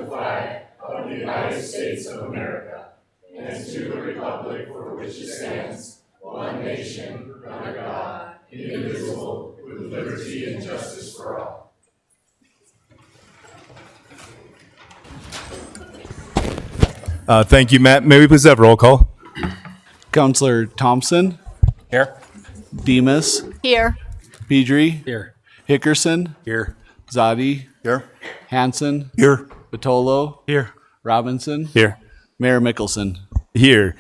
flag of the United States of America and to the republic for which it stands, one nation, under God, indivisible, with liberty and justice for all. Thank you, Matt. May we please have roll call? Counselor Thompson, Here. Demas, Here. Pedri, Here. Hickerson, Here. Zadi, Here. Hanson, Here. Batolo, Here. Robinson, Here. Mayor Mickelson. Here.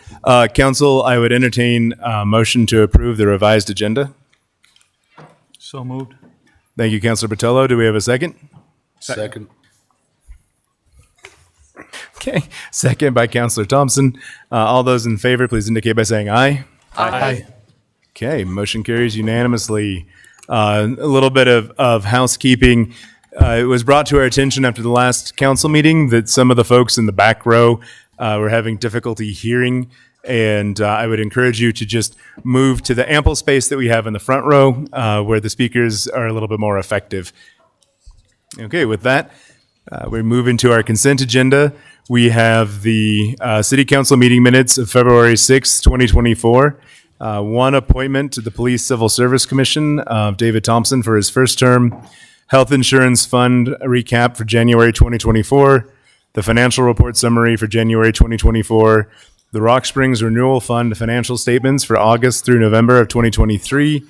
Council, I would entertain a motion to approve the revised agenda. So moved. Thank you, Councilor Botello. Do we have a second? Second. Okay. Second by Councilor Thompson. All those in favor, please indicate by saying aye. Aye. Okay, motion carries unanimously. A little bit of housekeeping. It was brought to our attention after the last council meeting that some of the folks in the back row were having difficulty hearing, and I would encourage you to just move to the ample space that we have in the front row where the speakers are a little bit more effective. Okay, with that, we move into our consent agenda. We have the City Council meeting minutes of February 6th, 2024. One appointment to the Police Civil Service Commission of David Thompson for his first term. Health Insurance Fund recap for January 2024. The financial report summary for January 2024. The Rock Springs Renewal Fund financial statements for August through November of 2023.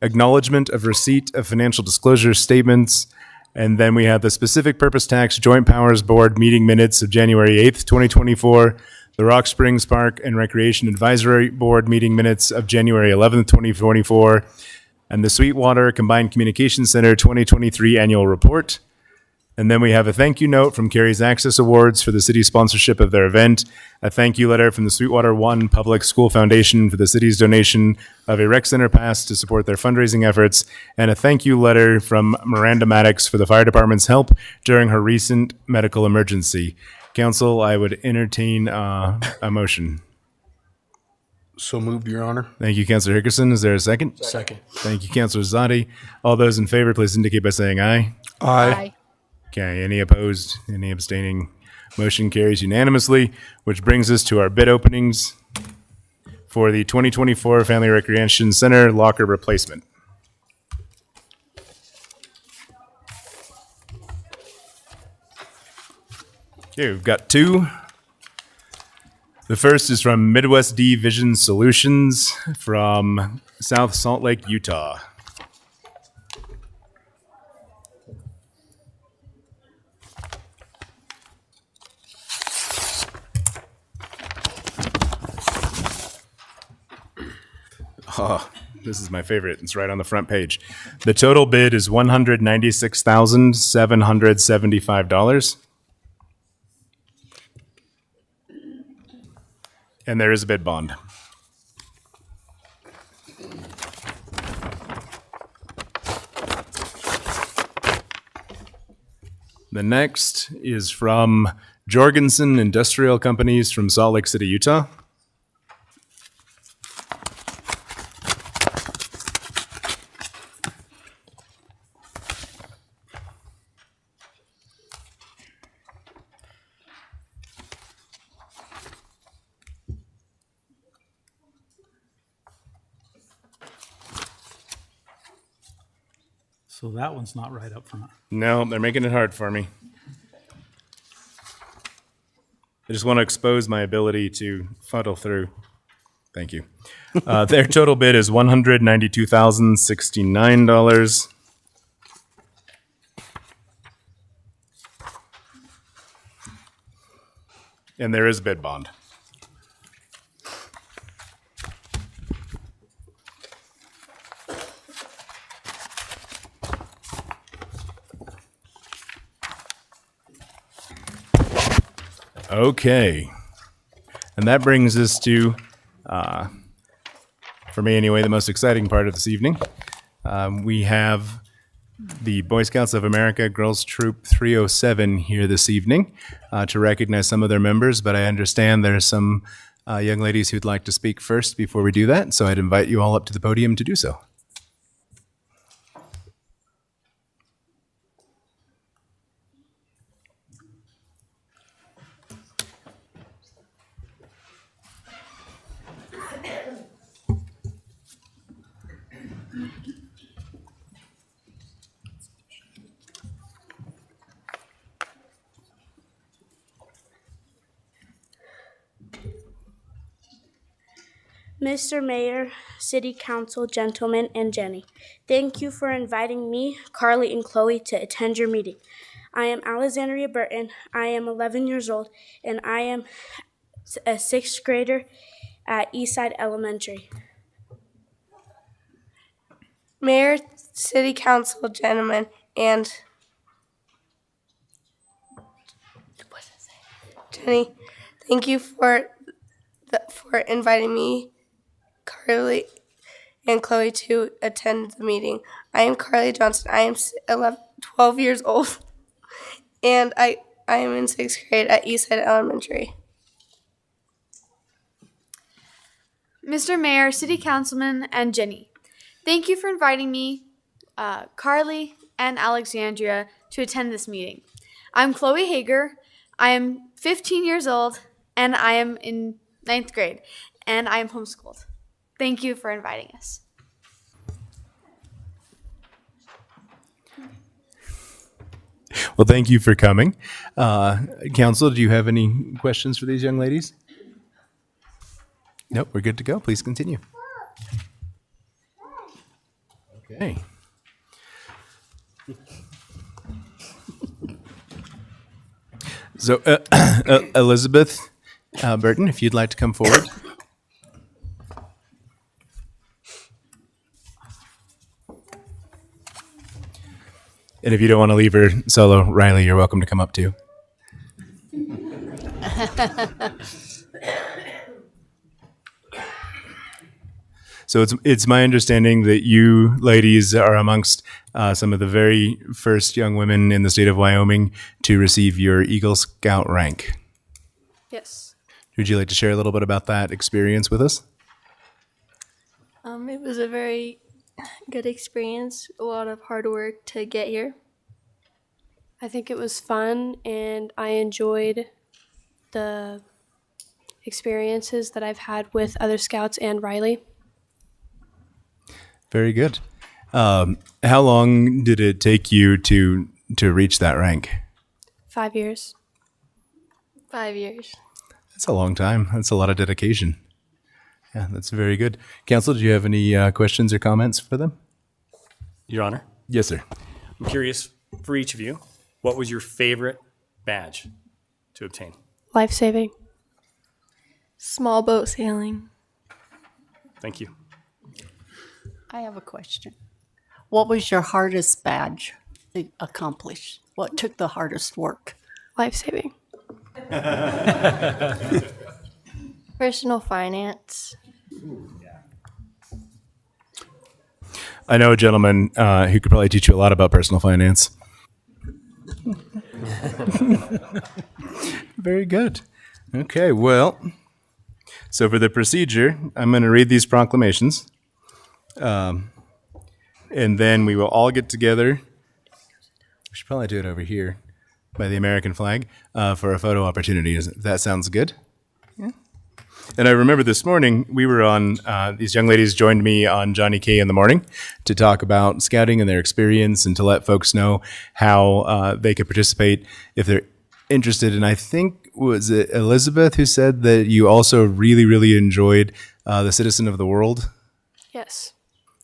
Acknowledgement of receipt of financial disclosure statements. And then we have the Specific Purpose Tax Joint Powers Board meeting minutes of January 8th, 2024. The Rock Springs Park and Recreation Advisory Board meeting minutes of January 11th, 2024. And the Sweetwater Combined Communications Center 2023 annual report. And then we have a thank you note from Cary's Access Awards for the city's sponsorship of their event, a thank you letter from the Sweetwater One Public School Foundation for the city's donation of a rec center pass to support their fundraising efforts, and a thank you letter from Miranda Maddox for the fire department's help during her recent medical emergency. Council, I would entertain a motion. So moved, Your Honor. Thank you, Councilor Hickerson. Is there a second? Second. Thank you, Councilor Zadi. All those in favor, please indicate by saying aye. Aye. Okay, any opposed, any abstaining? Motion carries unanimously, which brings us to our bid openings for the 2024 Family Recreation Center locker replacement. Okay, we've got two. The first is from Midwest D Vision Solutions from South Salt Lake, Utah. Oh, this is my favorite. It's right on the front page. The total bid is $196,775. And there is a bid bond. The next is from Jorgensen Industrial Companies from Salt Lake City, Utah. So that one's not right up front. No, they're making it hard for me. I just want to expose my ability to fuddle through. Thank you. Their total bid is $192,069. And there is a bid bond. Okay. And that brings us to, for me anyway, the most exciting part of this evening. We have the Boy Scouts of America Girls Troop 307 here this evening to recognize some of their members, but I understand there's some young ladies who'd like to speak first before we do that, so I'd invite you all up to the podium to do so. Mr. Mayor, City Council, gentlemen, and Jenny, thank you for inviting me, Carly, and Chloe to attend your meeting. I am Alexandria Burton. I am 11 years old, and I am a sixth grader at Eastside Elementary. Mayor, City Council, gentlemen, and Jenny, thank you for inviting me, Carly, and Chloe to attend the meeting. I am Carly Johnson. I am 12 years old, and I am in sixth grade at Eastside Elementary. Mr. Mayor, City Councilman, and Jenny, thank you for inviting me, Carly, and Alexandria to attend this meeting. I'm Chloe Hager. I am 15 years old, and I am in 9th grade, and I am homeschooled. Thank you for inviting us. Well, thank you for coming. Council, do you have any questions for these young ladies? Nope, we're good to go. Please continue. Okay. So, Elizabeth Burton, if you'd like to come forward. And if you don't want to leave her solo, Riley, you're welcome to come up too. So it's my understanding that you ladies are amongst some of the very first young women in the state of Wyoming to receive your Eagle Scout rank. Yes. Would you like to share a little bit about that experience with us? It was a very good experience, a lot of hard work to get here. I think it was fun, and I enjoyed the experiences that I've had with other scouts and Riley. Very good. How long did it take you to reach that rank? 5 years. 5 years. That's a long time. That's a lot of dedication. Yeah, that's very good. Council, do you have any questions or comments for them? Your Honor, Yes, sir. I'm curious for each of you, what was your favorite badge to obtain? Life-saving. Small boat sailing. Thank you. I have a question. What was your hardest badge to accomplish? What took the hardest work? Life-saving. Personal finance. I know a gentleman who could probably teach you a lot about personal finance. Very good. Okay, well, so for the procedure, I'm going to read these proclamations. And then we will all get together. We should probably do it over here by the American flag for a photo opportunity. That sounds good? Yeah. And I remember this morning we were on, these young ladies joined me on Johnny K in the morning to talk about scouting and their experience and to let folks know how they could participate if they're interested. And I think, was it Elizabeth who said that you also really, really enjoyed the Citizen of the World? Yes.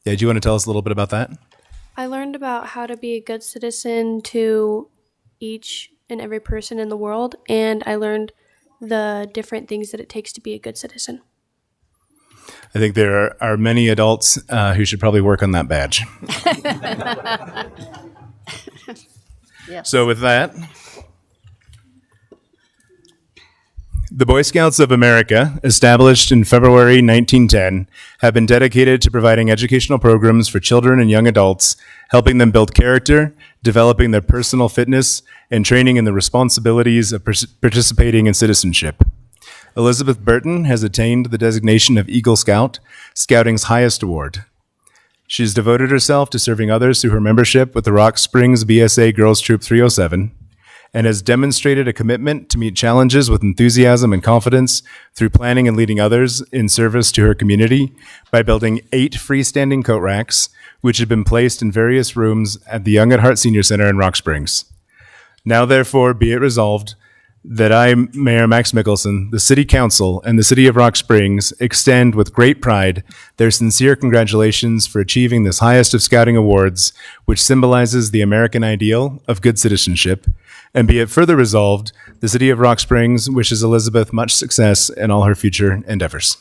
Yeah, do you want to tell us a little bit about that? I learned about how to be a good citizen to each and every person in the world, and I learned the different things that it takes to be a good citizen. I think there are many adults who should probably work on that badge. Yes. So with that, the Boy Scouts of America, established in February 1910, have been dedicated to providing educational programs for children and young adults, helping them build character, developing their personal fitness, and training in the responsibilities of participating in citizenship. Elizabeth Burton has attained the designation of Eagle Scout, Scouting's highest award. She has devoted herself to serving others through her membership with the Rock Springs BSA Girls Troop 307, and has demonstrated a commitment to meet challenges with enthusiasm and confidence through planning and leading others in service to her community by building 8 freestanding coat racks, which have been placed in various rooms at the Young at Heart Senior Center in Rock Springs. Now, therefore, be it resolved that I, Mayor Max Mickelson, the City Council, and the City of Rock Springs extend with great pride their sincere congratulations for achieving this highest of scouting awards, which symbolizes the American ideal of good citizenship. And be it further resolved, the City of Rock Springs wishes Elizabeth much success in all her future endeavors.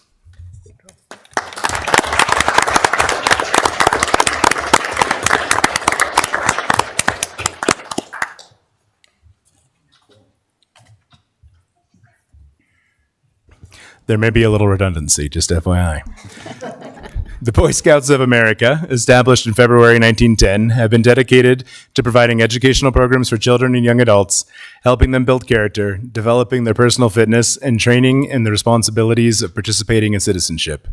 There may be a little redundancy, just FYI. The Boy Scouts of America, established in February 1910, have been dedicated to providing educational programs for children and young adults, helping them build character, developing their personal fitness, and training in the responsibilities of participating in citizenship.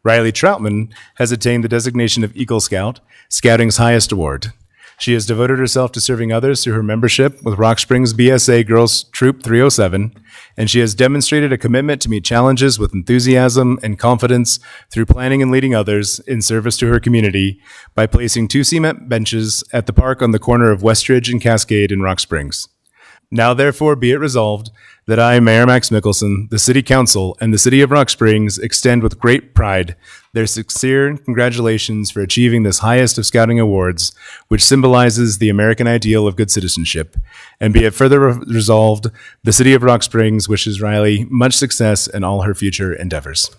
Riley Troutman has attained the designation of Eagle Scout, Scouting's highest award. She has devoted herself to serving others through her membership with Rock Springs BSA Girls Troop 307, and she has demonstrated a commitment to meet challenges with enthusiasm and confidence through planning and leading others in service to her community by placing 2 cement benches at the park on the corner of Westridge and Cascade in Rock Springs. Now, therefore, be it resolved that I, Mayor Max Mickelson, the City Council, and the City of Rock Springs extend with great pride their sincere congratulations for achieving this highest of scouting awards, which symbolizes the American ideal of good citizenship. And be it further resolved, the City of Rock Springs wishes Riley much success in all her future endeavors.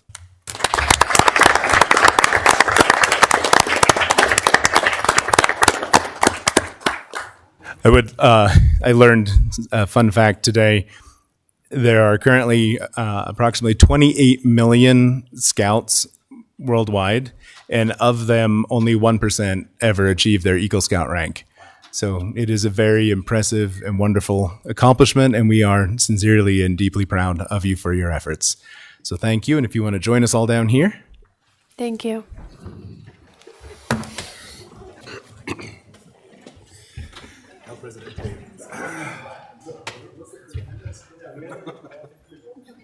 I learned a fun fact today. There are currently approximately 28 million scouts worldwide, and of them, only 1% ever achieve their Eagle Scout rank. So it is a very impressive and wonderful accomplishment, and we are sincerely and deeply proud of you for your efforts. So thank you, and if you want to join us all down here. Thank you.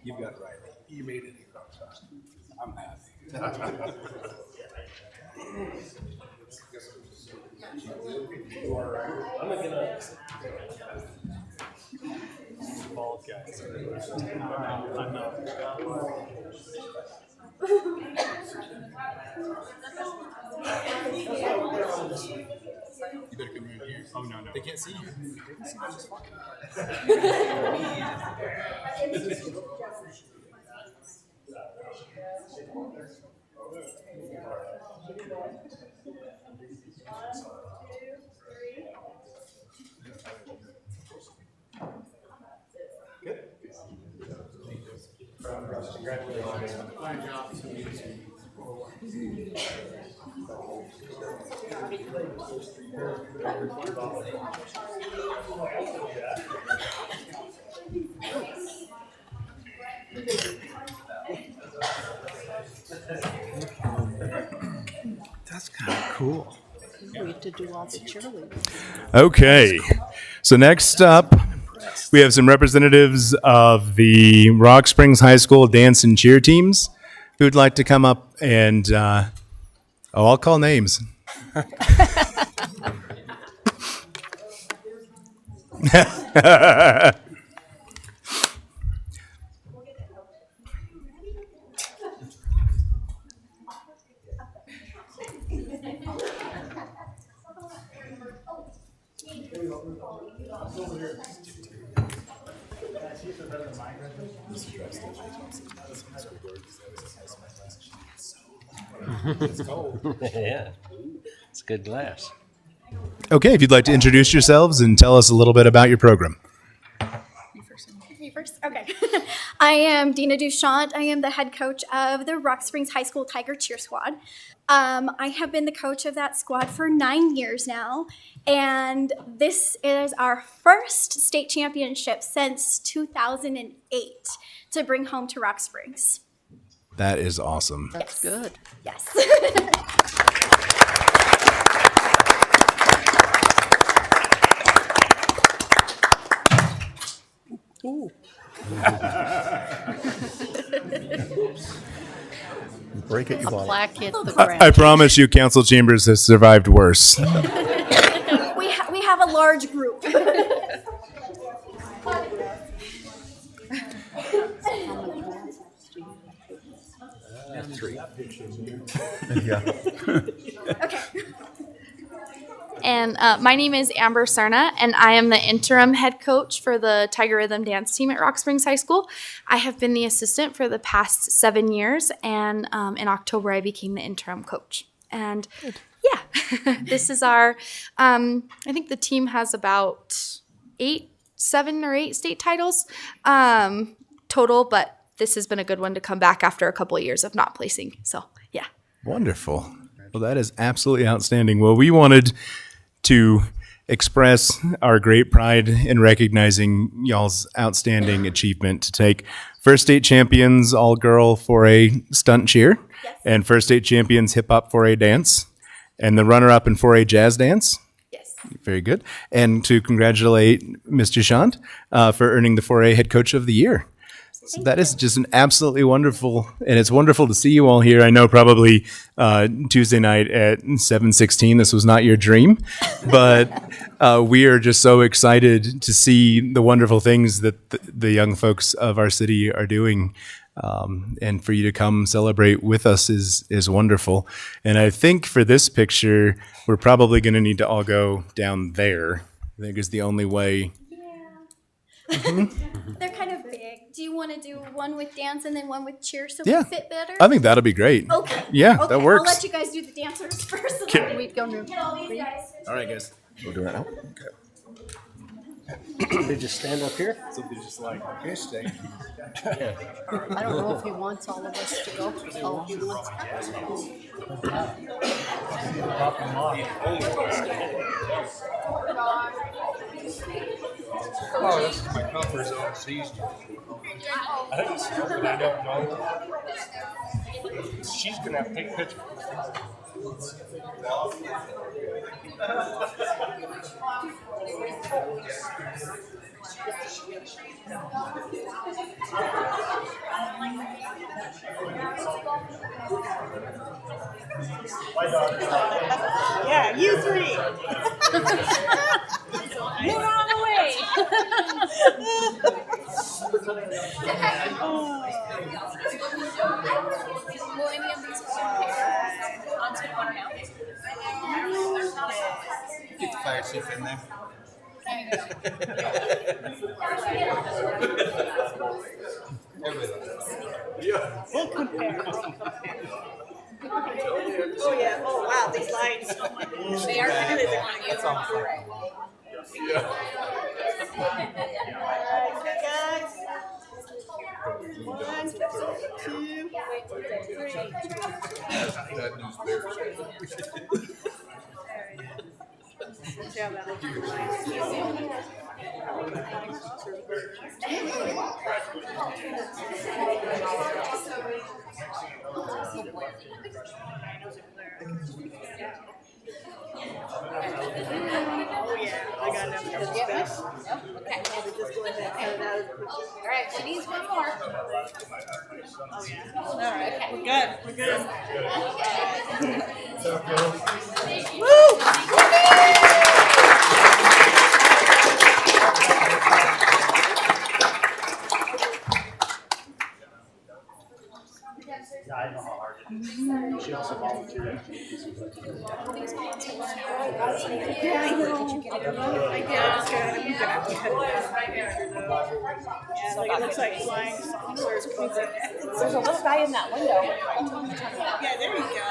You got it right. You made it. I'm happy. You better come right here. Oh, no. They can't see you. That's kind of cool. We have to do all the cheerleading. Okay, so next up, we have some representatives of the Rock Springs High School dance and cheer teams who'd like to come up and, I'll call names. Yeah, it's a good glass. Okay, if you'd like to introduce yourselves and tell us a little bit about your program. Me first? Okay. I am Dina Duchamp. I am the head coach of the Rock Springs High School Tiger Cheer Squad. I have been the coach of that squad for 9 years now, and this is our first state championship since 2008 to bring home to Rock Springs. That is awesome. That's good. Yes. Ooh. Break it, you A bought it. plaque hit the ground. I promise you, Council Chambers has survived worse. we have a large group. Okay. And my name is Amber Sarna, and I am the interim head coach for the Tiger Rhythm dance team at Rock Springs High School. I have been the assistant for the past 7 years, and in October I became the interim coach. And yeah, this is our, I think the team has about 7 or 8 state titles total, but this has been a good one to come back after a couple of years of not placing. So yeah. Wonderful. Well, that is absolutely outstanding. Well, we wanted to express our great pride in recognizing y'all's outstanding achievement to take first state champions all-girl 4A stunt cheer and first state champions hip-hop 4A dance and the runner-up in 4A jazz dance. Yes. Very good. And to congratulate Ms. Duchamp for earning the 4A head coach of the year. So that is just an absolutely wonderful, and it's wonderful to see you all here. I know probably Tuesday night at 7:16, this was not your dream, but we are just so excited to see the wonderful things that the young folks of our city are doing. And for you to come celebrate with us is wonderful. And I think for this picture, we're probably going to need to all go down there. I think is the only way. They're kind of big. Do you want to do one with dance and then one with cheer so Yeah. we fit better? I think that'll be great. Okay. Yeah, Okay, that works. I'll let you guys do the dancers first. And then we go get all these guys. All right, guys. We'll do it now. Okay. They just stand up here? Something just like fish tank. I don't know if he wants all of us to go. Oh, he wants. Oh, this is my comfort zone. She's, I think it's something I don't know. She's gonna have to take a picture. Yeah, you three. Move on the way. Will any of these pictures onto one now? Get the fire chief in there. We'll compare. Oh yeah. Oh wow, these lights. They are really the one you want. Okay, guys. 1, 2, 3. See how that looks. Oh yeah, I got enough of this stuff. Okay. Just go ahead and cut it out of the picture. All right, she needs one more. Oh yeah. All right. We're good. We're good. Yeah, I know how hard it is. She also volunteered. Yeah, I know. Yeah, it's good. I'm gonna have to cut it out. Yeah, like it looks like flying saucers. There's a little guy in that window. Yeah, there you go.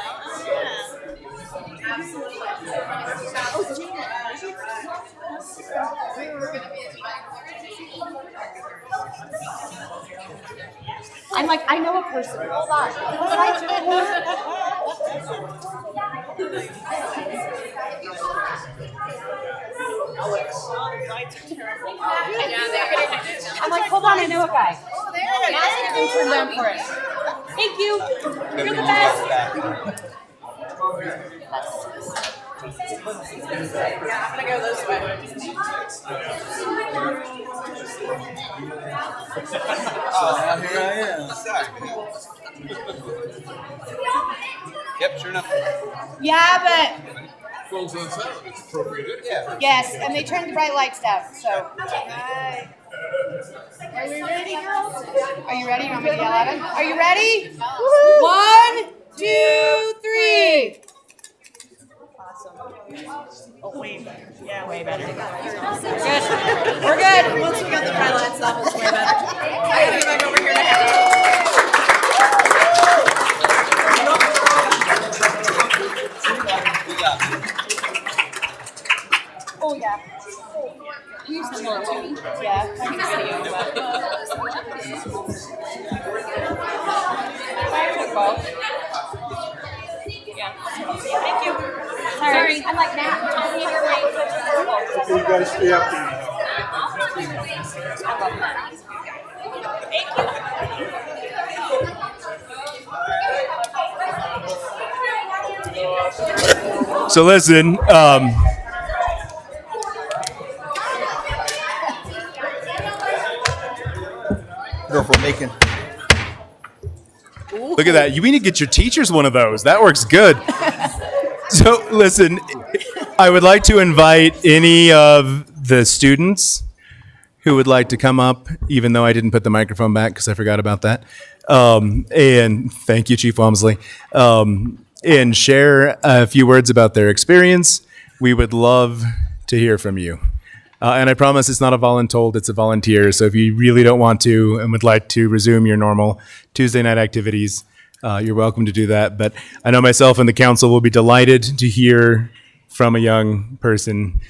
I'm like, I know a person. Hold on. I'm like, hold on, I know a guy. Oh, there Ask him to turn down for it. Thank you. You're the best. Yeah, I'm gonna go this way. Oh, here I am. Yep, sure enough. Yeah, but Phones on silent, it's appropriate. Yeah. yes, and they turned the bright lights down. So. Hi. Are we ready, girls? Are you ready? You want me to yell at them? Are you ready? 1, 2, 3. Oh, way better. Yeah, way better. Good. We're good. Once we got the highlights up, it's way better. I gotta get back over here Oh, yeah. You used to know too. Yeah, I can video, but. I took both. Yeah. Thank you. Sorry. I'm like that. Tell me your name. You guys stay up there. I love that. Thank you. So listen, Go for Macon. look at that. You need to get your teachers one of those. That works good. So listen, I would like to invite any of the students who would like to come up, even though I didn't put the microphone back because I forgot about that. And thank you, Chief Walmsley. And share a few words about their experience. We would love to hear from you. And I promise it's not a voluntold, it's a volunteer. So if you really don't want to and would like to resume your normal Tuesday night activities, you're welcome to do that. But I know myself and the council will be delighted to hear from a young person.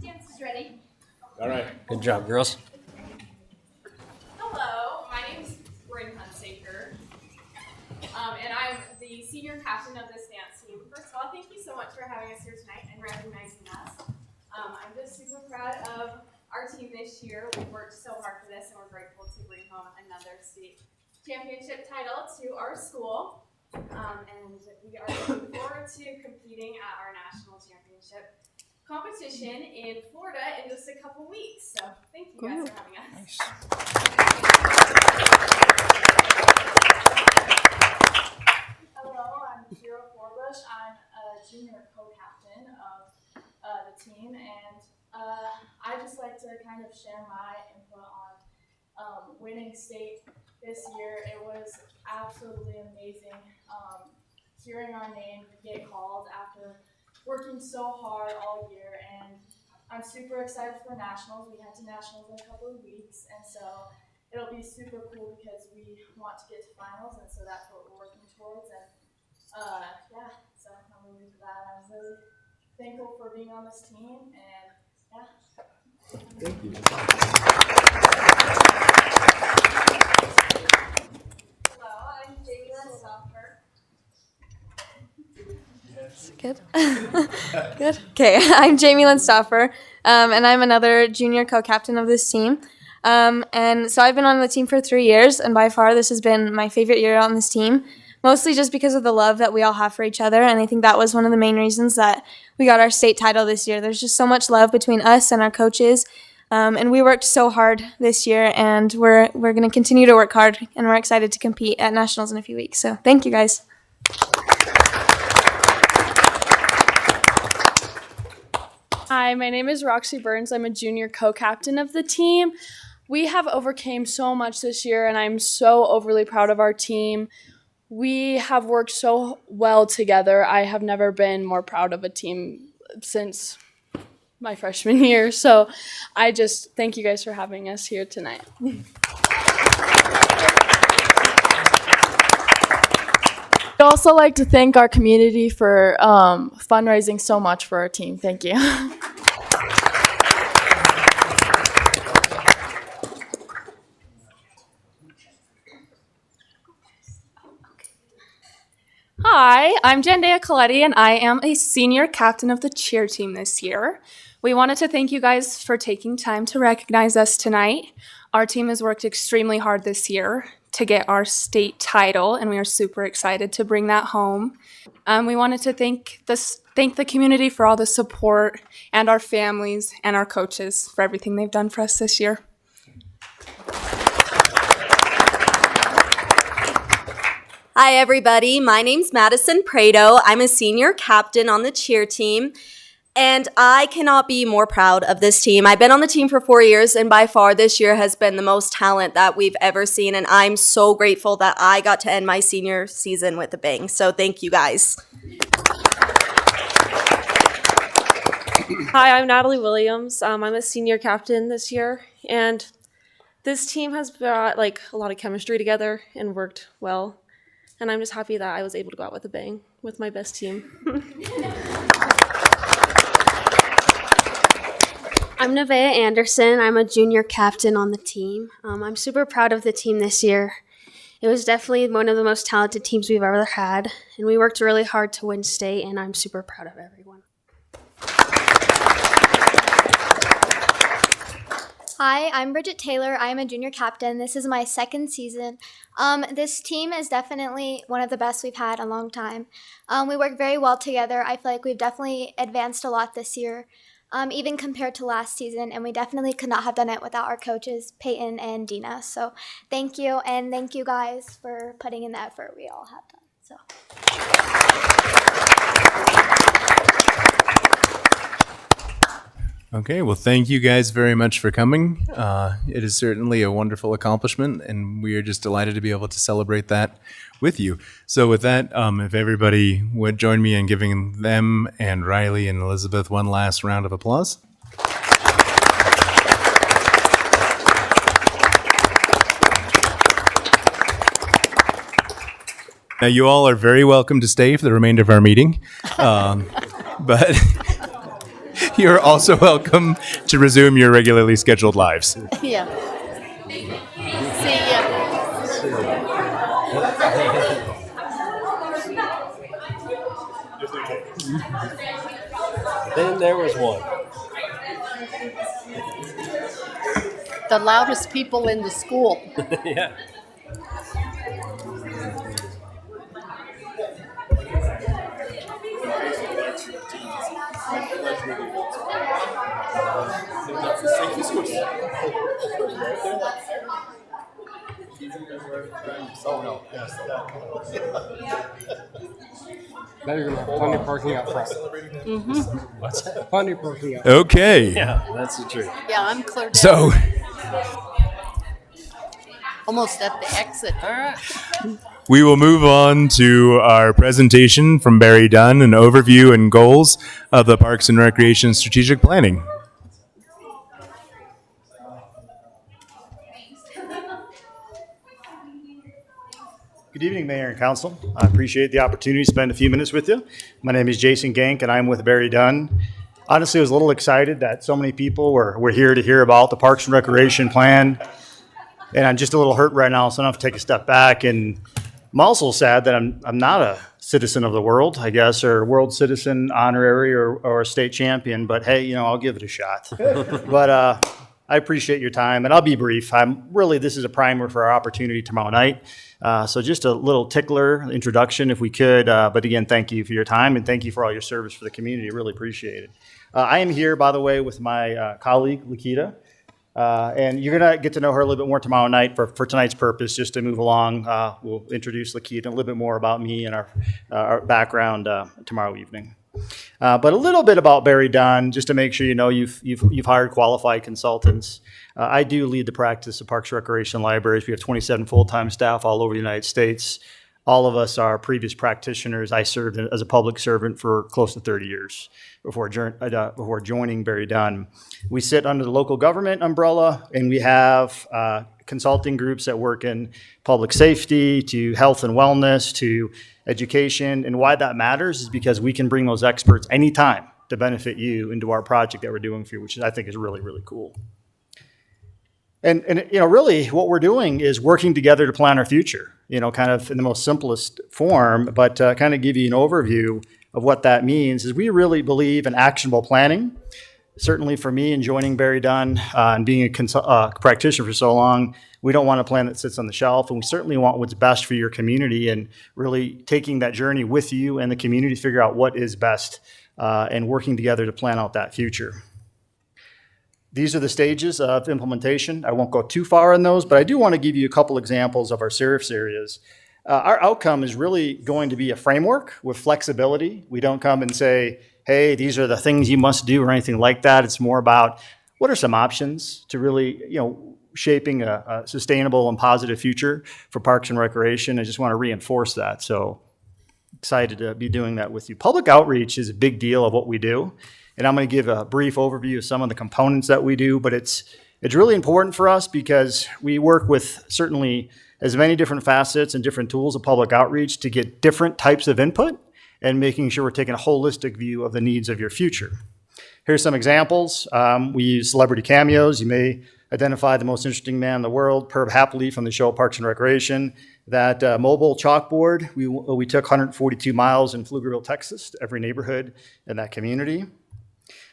Dance is ready. All right. Good job, girls. Hello, my name's Bryn Hunsaker, and I'm the senior captain of this dance team. First of all, thank you so much for having us here tonight and recognizing us. I'm just super proud of our team this year. We've worked so hard for this, and we're grateful to bring home another state championship title to our school. And we are looking forward to competing at our national championship competition in Florida in just a couple weeks. So thank you guys for having us. Hello, I'm Kira Forbush. I'm a junior co-captain of the team, and I just like to kind of share my input on winning state this year. It was absolutely amazing hearing our name get called after working so hard all year, and I'm super excited for nationals. We head to nationals in a couple of weeks, and so it'll be super cool because we want to get to finals, and so that's what we're working towards. And yeah, so I'm really leave that. I'm really thankful for being on this team, and yeah. Thank you. Hello, I'm Jayla Stoffer. Good. Good. Okay, I'm Jamie Linstoffer, and I'm another junior co-captain of this team. And so I've been on the team for 3 years, and by far this has been my favorite year on this team, mostly just because of the love that we all have for each other, and I think that was one of the main reasons that we got our state title this year. There's just so much love between us and our coaches, and we worked so hard this year, and we're going to continue to work hard, and we're excited to compete at nationals in a few weeks. So thank you, guys. Hi, my name is Roxy Burns. I'm a junior co-captain of the team. We have overcame so much this year, and I'm so overly proud of our team. We have worked so well together. I have never been more proud of a team since my freshman year. So I just thank you guys for having us here tonight. I'd also like to thank our community for fundraising so much for our team. Thank you. Hi, I'm Jendea Coletti, and I am a senior captain of the cheer team this year. We wanted to thank you guys for taking time to recognize us tonight. Our team has worked extremely hard this year to get our state title, and we are super excited to bring that home. We wanted to thank the community for all the support, and our families and our coaches for everything they've done for us this year. Hi, everybody. My name's Madison Prado. I'm a senior captain on the cheer team. And I cannot be more proud of this team. I've been on the team for 4 years, and by far this year has been the most talent that we've ever seen. And I'm so grateful that I got to end my senior season with a bang. So thank you guys. Hi, I'm Natalie Williams. I'm a senior captain this year, and this team has brought a lot of chemistry together and worked well. And I'm just happy that I was able to go out with a bang with my best team. I'm Nevaeh Anderson. I'm a junior captain on the team. I'm super proud of the team this year. It was definitely one of the most talented teams we've ever had, and we worked really hard to win state, and I'm super proud of everyone. Hi, I'm Bridget Taylor. I am a junior captain. This is my second season. This team is definitely one of the best we've had in a long time. We work very well together. I feel like we've definitely advanced a lot this year, even compared to last season, and we definitely could not have done it without our coaches, Peyton and Dina. So thank you, and thank you guys for putting in the effort we all have done. Okay, well, thank you guys very much for coming. It is certainly a wonderful accomplishment, and we are just delighted to be able to celebrate that with you. So with that, if everybody would join me in giving them and Riley and Elizabeth one last round of applause. Now, you all are very welcome to stay for the remainder of our meeting, but you're also welcome to resume your regularly scheduled lives. Yeah. See Then there was one. The loudest people in the school. Yeah. Now you're gonna have plenty of parking out front. Mm-hmm. What's that? Plenty of parking out. Okay. Yeah, that's the truth. Yeah, I'm clear down. So, Almost at the exit. All right. we will move on to our presentation from Barry Dunn, an overview and goals of the Parks and Recreation Strategic Planning. Good evening, Mayor and Council. I appreciate the opportunity to spend a few minutes with you. My name is Jason Gank, and I'm with Barry Dunn. Honestly, I was a little excited that so many people were here to hear about the Parks and Recreation Plan. And I'm just a little hurt right now, so I have to take a step back. And I'm also sad that I'm not a citizen of the world, I guess, or world citizen honorary or a state champion. But hey, I'll give it a shot. But I appreciate your time, and I'll be brief. This is a primer for our opportunity tomorrow night. So just a little tickler introduction, if we could. But again, thank you for your time, and thank you for all your service for the community. Really appreciate it. I am here, by the way, with my colleague, Lakita. And you're going to get to know her a little bit more tomorrow night for tonight's purpose, just to move along. We'll introduce Lakita and a little bit more about me and our background tomorrow evening. But a little bit about Barry Dunn, just to make sure you know you've hired qualified consultants. I do lead the practice of Parks Recreation Libraries. We have 27 full-time staff all over the United States. All of us are previous practitioners. I served as a public servant for close to 30 years before joining Barry Dunn. We sit under the local government umbrella, and we have consulting groups that work in public safety, to health and wellness, to education. And why that matters is because we can bring those experts anytime to benefit you into our project that we're doing for you, which I think is really, really cool. And really what we're doing is working together to plan our future, kind of in the most simplest form, but kind of give you an overview of what that means is we really believe in actionable planning. Certainly for me, in joining Barry Dunn and being a practitioner for so long, we don't want a plan that sits on the shelf, and we certainly want what's best for your community and really taking that journey with you and the community to figure out what is best and working together to plan out that future. These are the stages of implementation. I won't go too far on those, but I do want to give you a couple examples of our service areas. Our outcome is really going to be a framework with flexibility. We don't come and say, hey, these are the things you must do or anything like that. It's more about what are some options to really, shaping a sustainable and positive future for Parks and Recreation. I just want to reinforce that. So excited to be doing that with you. Public outreach is a big deal of what we do. And I'm going to give a brief overview of some of the components that we do, but it's really important for us because we work with certainly as many different facets and different tools of public outreach to get different types of input and making sure we're taking a holistic view of the needs of your future. Here's some examples. We use celebrity cameos. You may identify the most interesting man in the world, Perb Hapley from the show Parks and Recreation. That mobile chalkboard, we took 142 miles in Pflugerville, Texas, to every neighborhood in that community.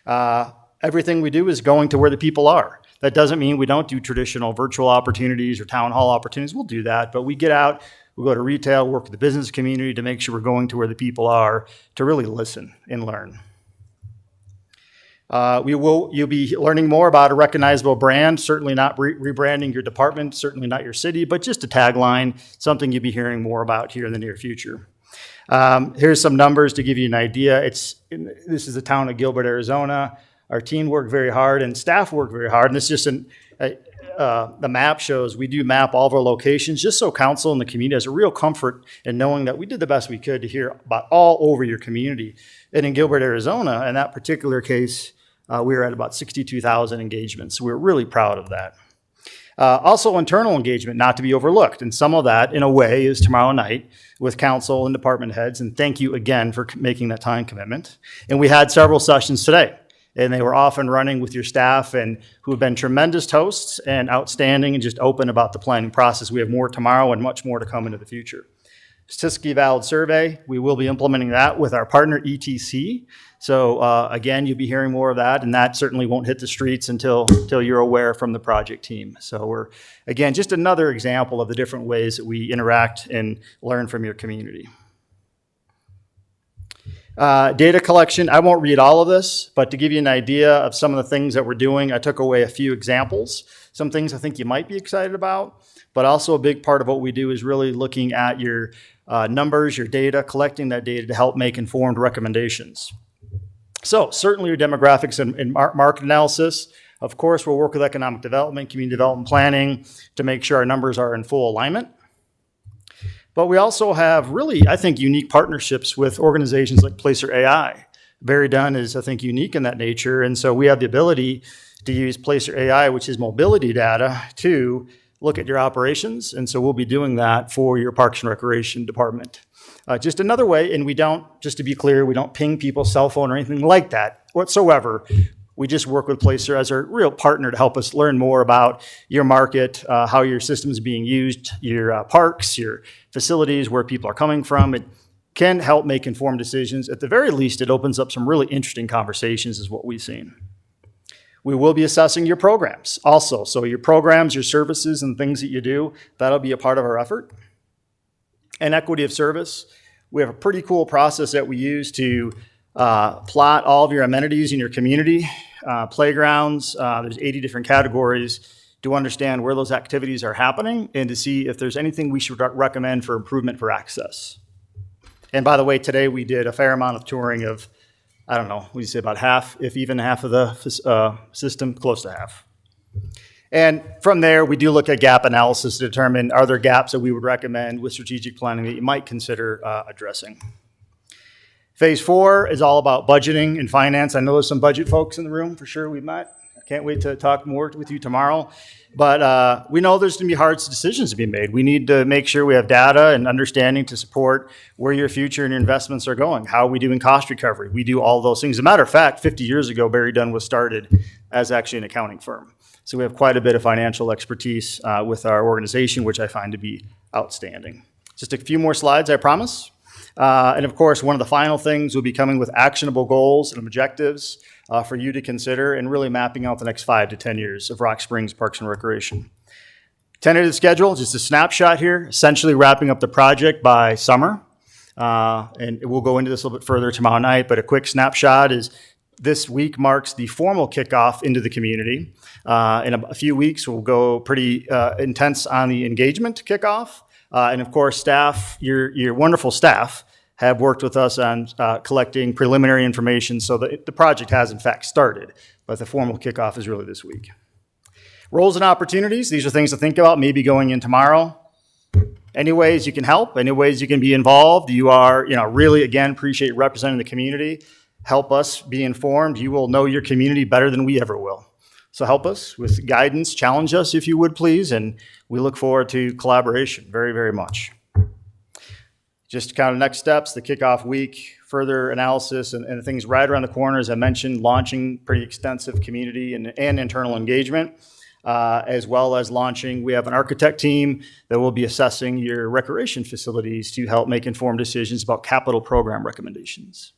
Everything we do is going to where the people are. That doesn't mean we don't do traditional virtual opportunities or town hall opportunities. We'll do that, but we get out, we go to retail, work with the business community to make sure we're going to where the people are to really listen and learn. You'll be learning more about a recognizable brand, certainly not rebranding your department, certainly not your city, but just a tagline, something you'll be hearing more about here in the near future. Here's some numbers to give you an idea. This is the town of Gilbert, Arizona. Our team worked very hard and staff worked very hard. And this is just the map shows we do map all of our locations just so council and the community has a real comfort in knowing that we did the best we could to hear about all over your community. And in Gilbert, Arizona, in that particular case, we were at about 62,000 engagements. So we're really proud of that. Also, internal engagement, not to be overlooked. And some of that, in a way, is tomorrow night with council and department heads. And thank you again for making that time commitment. And we had several sessions today. And they were off and running with your staff and who have been tremendous hosts and outstanding and just open about the planning process. We have more tomorrow and much more to come into the future. Statistically valid survey, we will be implementing that with our partner ETC. So again, you'll be hearing more of that, and that certainly won't hit the streets until you're aware from the project team. So we're, again, just another example of the different ways that we interact and learn from your community. Data collection, I won't read all of this, but to give you an idea of some of the things that we're doing, I took away a few examples, some things I think you might be excited about, but also a big part of what we do is really looking at your numbers, your data, collecting that data to help make informed recommendations. So certainly your demographics and market analysis. Of course, we'll work with economic development, community development planning to make sure our numbers are in full alignment. But we also have really, I think, unique partnerships with organizations like Placer AI. Barry Dunn is, I think, unique in that nature. And so we have the ability to use Placer AI, which is mobility data, to look at your operations. And so we'll be doing that for your Parks and Recreation department. Just another way, and we don't, just to be clear, we don't ping people's cell phone or anything like that whatsoever. We just work with Placer as a real partner to help us learn more about your market, how your system is being used, your parks, your facilities, where people are coming from. It can help make informed decisions. At the very least, it opens up some really interesting conversations is what we've seen. We will be assessing your programs also. So your programs, your services, and things that you do, that'll be a part of our effort. And equity of service. We have a pretty cool process that we use to plot all of your amenities in your community, playgrounds. There's 80 different categories to understand where those activities are happening and to see if there's anything we should recommend for improvement for access. And by the way, today we did a fair amount of touring of, I don't know, what do you say, about half, if even half of the system, close to half. And from there, we do look at gap analysis to determine are there gaps that we would recommend with strategic planning that you might consider addressing. Phase 4 is all about budgeting and finance. I know there's some budget folks in the room for sure we've met. I can't wait to talk more with you tomorrow. But we know there's going to be hard decisions to be made. We need to make sure we have data and understanding to support where your future and your investments are going. How are we doing cost recovery? We do all those things. As a matter of fact, 50 years ago, Barry Dunn was started as actually an accounting firm. So we have quite a bit of financial expertise with our organization, which I find to be outstanding. Just a few more slides, I promise. And of course, one of the final things will be coming with actionable goals and objectives for you to consider and really mapping out the next 5 to 10 years of Rock Springs Parks and Recreation. Tentative schedule, just a snapshot here, essentially wrapping up the project by summer. And we'll go into this a little bit further tomorrow night, but a quick snapshot is this week marks the formal kickoff into the community. In a few weeks, we'll go pretty intense on the engagement kickoff. And of course, staff, your wonderful staff, have worked with us on collecting preliminary information so that the project has in fact started, but the formal kickoff is really this week. Roles and opportunities, these are things to think about maybe going in tomorrow. Any ways you can help, any ways you can be involved. You are, really, again, appreciate representing the community. Help us be informed. You will know your community better than we ever will. So help us with guidance, challenge us if you would please, and we look forward to collaboration very, very much. Just kind of next steps, the kickoff week, further analysis, and things right around the corner, as I mentioned, launching pretty extensive community and internal engagement. As well as launching, we have an architect team that will be assessing your recreation facilities to help make informed decisions about capital program recommendations.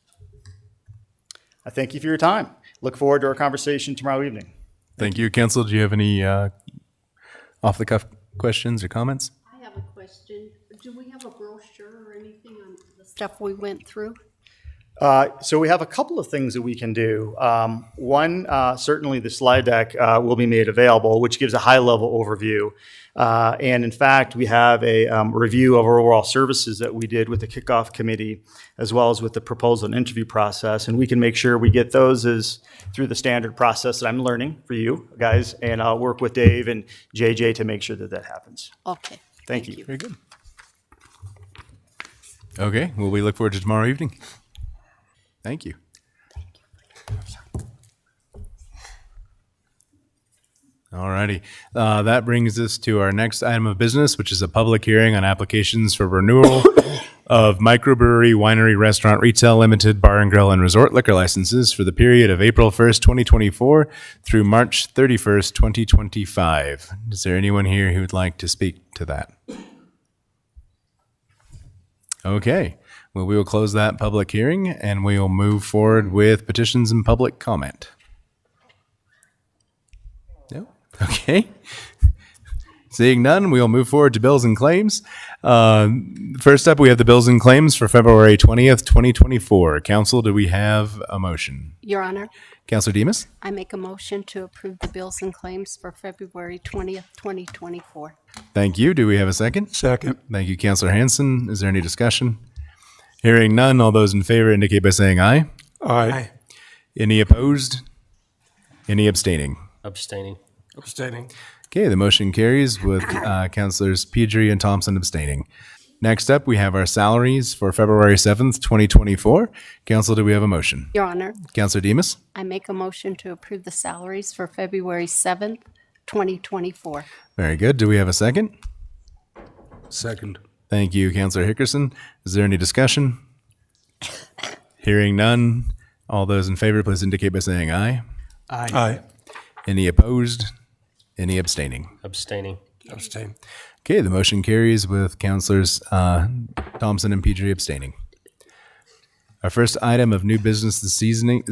I thank you for your time. Look forward to our conversation tomorrow evening. Thank you, Council. Do you have any off-the-cuff questions or comments? I have a question. Do we have a brochure or anything on the stuff we went through? So we have a couple of things that we can do. One, certainly the slide deck will be made available, which gives a high-level overview. And in fact, we have a review of our overall services that we did with the kickoff committee, as well as with the proposal and interview process. And we can make sure we get those through the standard process that I'm learning for you guys. And I'll work with Dave and JJ to make sure that that happens. Okay. Thank you. Very good. Okay, well, we look forward to tomorrow evening. Thank you. All righty. That brings us to our next item of business, which is a public hearing on applications for renewal of microbrewery, winery, restaurant, retail, limited, bar and grill, and resort liquor licenses for the period of April 1st, 2024 through March 31st, 2025. Is there anyone here who would like to speak to that? Okay. Well, we will close that public hearing and we will move forward with petitions and public comment. No? Okay. Seeing none, we will move forward to bills and claims. First up, we have the bills and claims for February 20th, 2024. Council, do we have a motion? Your Honor, Councilor Demas? I make a motion to approve the bills and claims for February 20th, 2024. Thank you. Do we have a second? Second. Thank you, Councilor Hanson. Is there any discussion? Hearing none, all those in favor indicate by saying aye. Aye. Any opposed? Any abstaining? Abstaining. Abstaining. Okay, the motion carries with Councilors Pedri and Thompson abstaining. Next up, we have our salaries for February 7th, 2024. Council, do we have a motion? Your Honor, Councilor Demas? I make a motion to approve the salaries for February 7th, 2024. Very good. Do we have a second? Second. Thank you, Councilor Hickerson. Is there any discussion? Hearing none, all those in favor, please indicate by saying aye. Aye. Aye. Any opposed? Any abstaining? Abstaining. Abstain. Okay, the motion carries with Councilors Thompson and Pedri abstaining. Our first item of new business this evening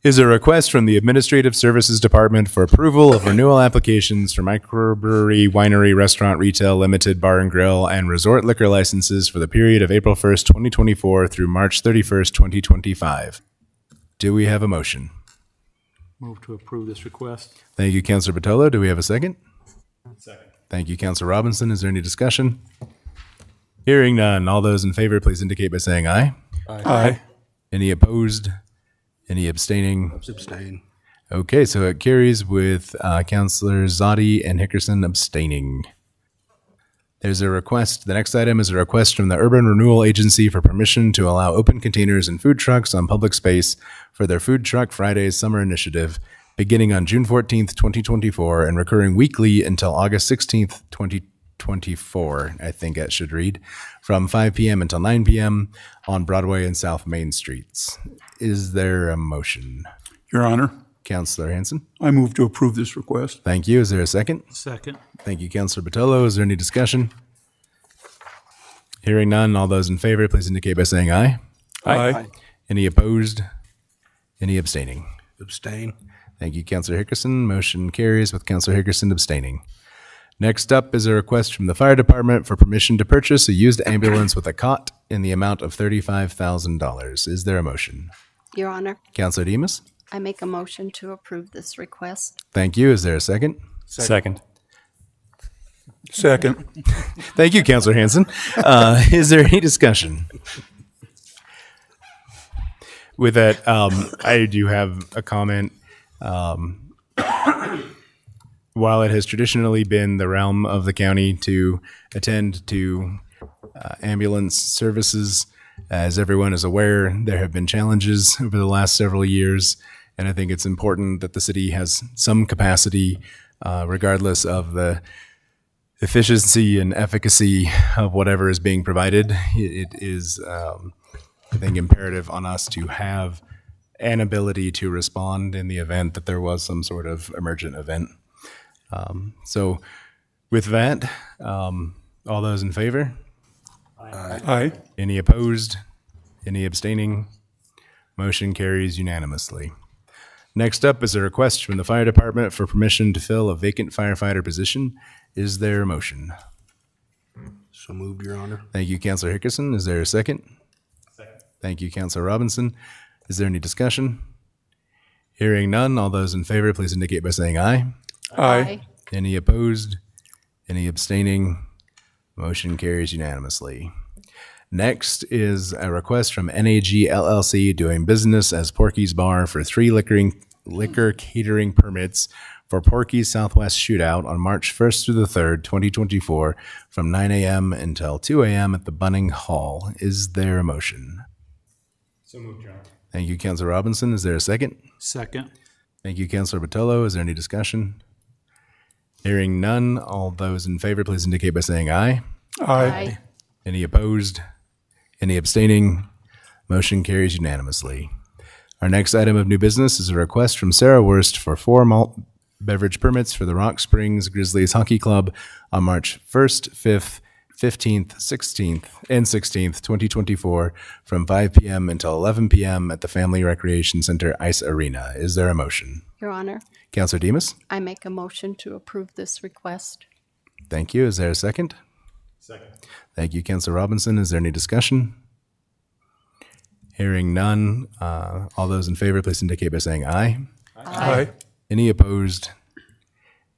is a request from the Administrative Services Department for approval of renewal applications for microbrewery, winery, restaurant, retail, limited, bar and grill, and resort liquor licenses for the period of April 1st, 2024 through March 31st, 2025. Do we have a motion? Move to approve this request. Thank you, Councilor Batolo. Do we have a second? Second. Thank you, Councilor Robinson. Is there any discussion? Hearing none. All those in favor, please indicate by saying aye. Aye. Aye. Any opposed? Any abstaining? Abstain. Okay, so it carries with Councilors Zadi and Hickerson abstaining. There's a request. The next item is a request from the Urban Renewal Agency for permission to allow open containers and food trucks on public space for their Food Truck Fridays Summer Initiative, beginning on June 14th, 2024, and recurring weekly until August 16th, 2024, I think it should read, from 5 p.m. until 9 p.m. on Broadway and South Main Streets. Is there a motion? Your Honor, Councilor Hanson? I move to approve this request. Thank you. Is there a second? Second. Thank you, Councilor Batolo. Is there any discussion? Hearing none, all those in favor, please indicate by saying aye. Aye. Any opposed? Any abstaining? Abstain. Thank you, Councilor Hickerson. Motion carries with Councilor Hickerson abstaining. Next up is a request from the Fire Department for permission to purchase a used ambulance with a cot in the amount of $35,000. Is there a motion? Your Honor, Councilor Demas? I make a motion to approve this request. Thank you. Is there a second? Second. Second. Thank you, Counselor Hanson. Is there any discussion? With that, I do have a comment. While it has traditionally been the realm of the county to attend to ambulance services, as everyone is aware, there have been challenges over the last several years, and I think it's important that the city has some capacity, regardless of the efficiency and efficacy of whatever is being provided. It is, I think, imperative on us to have an ability to respond in the event that there was some sort of emergent event. So with that, all those in favor? Aye. Any opposed? Any abstaining? Motion carries unanimously. Next up is a request from the fire department for permission to fill a vacant firefighter position. Is there a motion? So moved, Your Honor. Thank you, Councilor Hickerson. Is there a second? Second. Thank you, Councilor Robinson. Is there any discussion? Hearing none, all those in favor, please indicate by saying aye. Aye. Any opposed? Any abstaining? Motion carries unanimously. Next is a request from NAG LLC doing business as Porky's Bar for 3 liquor catering permits for Porky's Southwest Shootout on March 1st through the 3rd, 2024, from 9 a.m. until 2 a.m. at the Bunning Hall. Is there a motion? So moved, Your Honor. Thank you, Councilor Robinson. Is there a second? Second. Thank you, Councilor Botello. Is there any discussion? Hearing none, all those in favor, please indicate by saying aye. Aye. Any opposed? Any abstaining? Motion carries unanimously. Our next item of new business is a request from Sarah Wurst for 4 malt beverage permits for the Rock Springs Grizzlies Hockey Club on March 1st, 5th, 15th, 16th, and 16th, 2024, from 5 p.m. until 11 p.m. at the Family Recreation Center Ice Arena. Is there a motion? Your Honor, Councilor Demas? I make a motion to approve this request. Thank you. Is there a second? Second. Thank you, Councilor Robinson. Is there any discussion? Hearing none, all those in favor, please indicate by saying aye. Aye. Any opposed?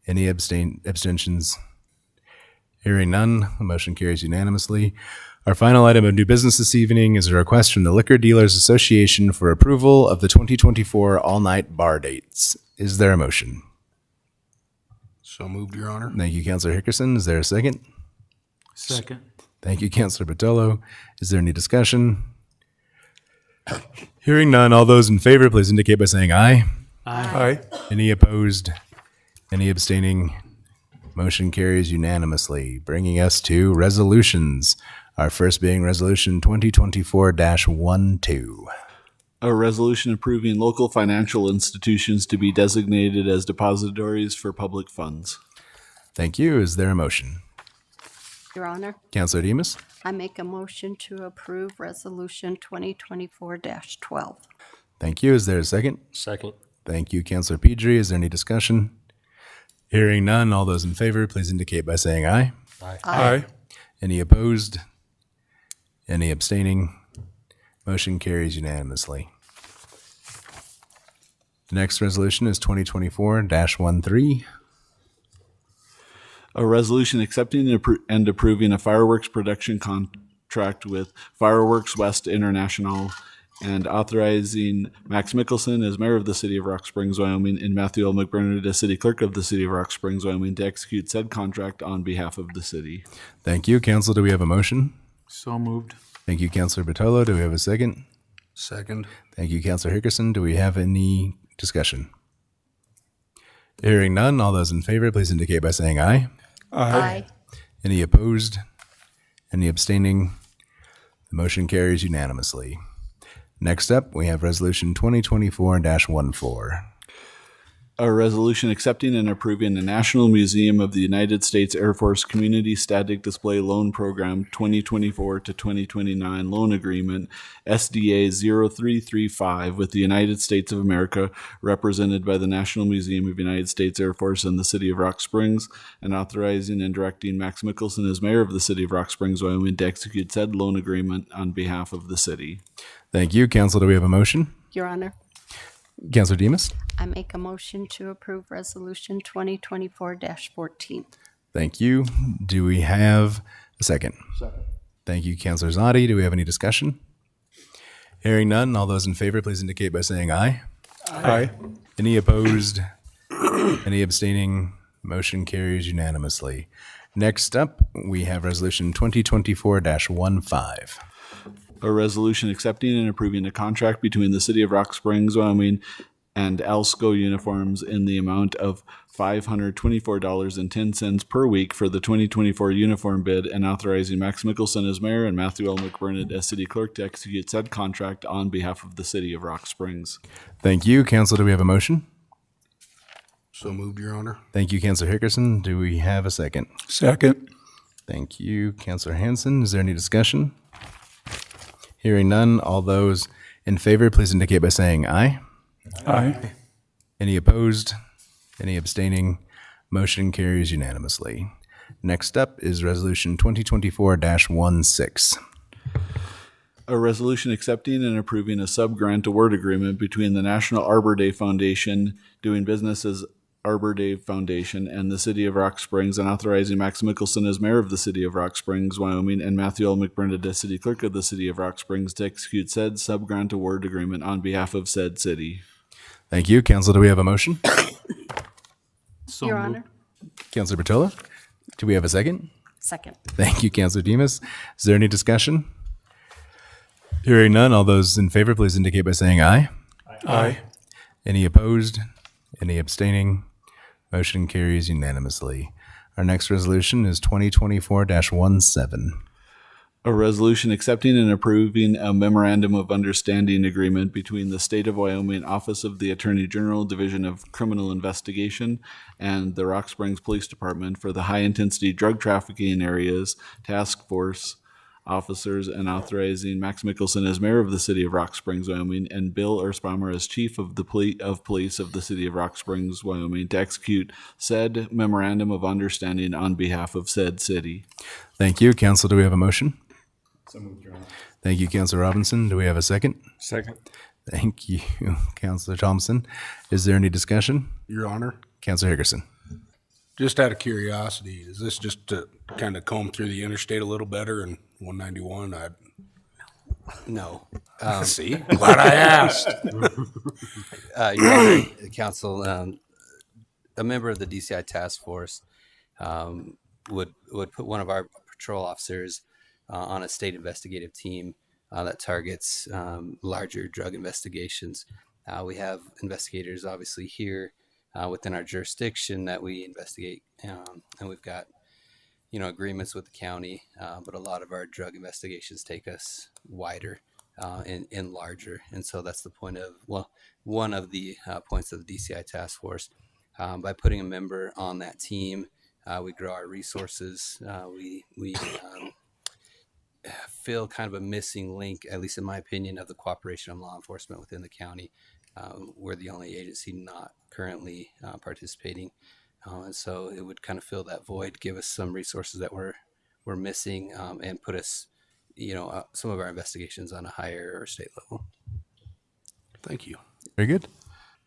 Any abstentions? Hearing none, the motion carries unanimously. Our final item of new business this evening is a request from the Liquor Dealers Association for approval of the 2024 all-night bar dates. Is there a motion? So moved, Your Honor. Thank you, Councilor Hickerson. Is there a second? Second. Thank you, Councilor Botello. Is there any discussion? Hearing none, all those in favor, please indicate by saying aye. Aye. Any opposed? Any abstaining? Motion carries unanimously, bringing us to resolutions. Our first being Resolution 2024-12. A resolution approving local financial institutions to be designated as depositories for public funds. Thank you. Is there a motion? Your Honor, Councilor Demas? I make a motion to approve Resolution 2024-12. Thank you. Is there a second? Second. Thank you, Councilor Pedri. Is there any discussion? Hearing none, all those in favor, please indicate by saying aye. Aye. Aye. Any opposed? Any abstaining? Motion carries unanimously. The next resolution is 2024-13. A resolution accepting and approving a fireworks production contract with Fireworks West International and authorizing Max Mickelson as mayor of the city of Rock Springs, Wyoming, and Matthew L. McBurnett as city clerk of the city of Rock Springs, Wyoming, to execute said contract on behalf of the city. Thank you. Council, do we have a motion? So moved. Thank you, Councilor Botello. Do we have a second? Second. Thank you, Councilor Hickerson. Do we have any discussion? Hearing none, all those in favor, please indicate by saying aye. Aye. Any opposed? Any abstaining? The motion carries unanimously. Next up, we have Resolution 2024-14. A resolution accepting and approving the National Museum of the United States Air Force Community Static Display Loan Program 2024 to 2029 loan agreement, SDA 0335, with the United States of America, represented by the National Museum of United States Air Force and the City of Rock Springs, and authorizing and directing Max Mickelson as mayor of the City of Rock Springs, Wyoming, to execute said loan agreement on behalf of the city. Thank you. Council, do we have a motion? Your Honor, Councilor Demas? I make a motion to approve Resolution 2024-14. Thank you. Do we have a second? Second. Thank you, Councilor Zadi. Do we have any discussion? Hearing none, all those in favor, please indicate by saying aye. Aye. Any opposed? Any abstaining? Motion carries unanimously. Next up, we have Resolution 2024-15. A resolution accepting and approving a contract between the City of Rock Springs, Wyoming and Alsco Uniforms in the amount of $524.10 per week for the 2024 uniform bid, and authorizing Max Mickelson as mayor and Matthew L. McBurnett as city clerk to execute said contract on behalf of the City of Rock Springs. Thank you. Council, do we have a motion? So moved, Your Honor. Thank you, Councilor Hickerson. Do we have a second? Second. Thank you, Councilor Hanson. Is there any discussion? Hearing none, all those in favor, please indicate by saying aye. Aye. Any opposed? Any abstaining? Motion carries unanimously. Next up is Resolution 2024-16. A resolution accepting and approving a sub-grant award agreement between the National Arbor Day Foundation, doing business as Arbor Day Foundation, and the City of Rock Springs, and authorizing Max Mickelson as mayor of the City of Rock Springs, Wyoming, and Matthew L. McBurnett as city clerk of the City of Rock Springs to execute said sub-grant award agreement on behalf of said city. Thank you. Council, do we have a motion? Your Honor. Councilor Bertola, do we have a second? Second. Thank you, Councilor Demas. Is there any discussion? Hearing none, all those in favor, please indicate by saying aye. Aye. Any opposed? Any abstaining? Motion carries unanimously. Our next resolution is 2024-17. A resolution accepting and approving a memorandum of understanding agreement between the State of Wyoming Office of the Attorney General, Division of Criminal Investigation, and the Rock Springs Police Department for the high-intensity drug trafficking areas task force officers, and authorizing Max Mickelson as mayor of the City of Rock Springs, Wyoming, and Bill Erspamer as chief of the police of the City of Rock Springs, Wyoming, to execute said memorandum of understanding on behalf of said city. Thank you. Council, do we have a motion? So moved, Your Honor. Thank you, Councilor Robinson. Do we have a second? Second. Thank you, Councilor Thompson. Is there any discussion? Your Honor. Councilor Hickerson. Just out of curiosity, is this just to kind of comb through the interstate a little better in 191? No. See? Glad I asked. Your Honor, Council, a member of the DCI task force would put one of our patrol officers on a state investigative team that targets larger drug investigations. We have investigators obviously here within our jurisdiction that we investigate, and we've got agreements with the county, but a lot of our drug investigations take us wider and larger, and so that's the point of one of the points of the DCI task force. By putting a member on that team, we grow our resources. We fill kind of a missing link, at least in my opinion, of the cooperation of law enforcement within the county. We're the only agency not currently participating, and so it would kind of fill that void, give us some resources that we're missing, and put us, some of our investigations on a higher or state level. Thank you. Very good.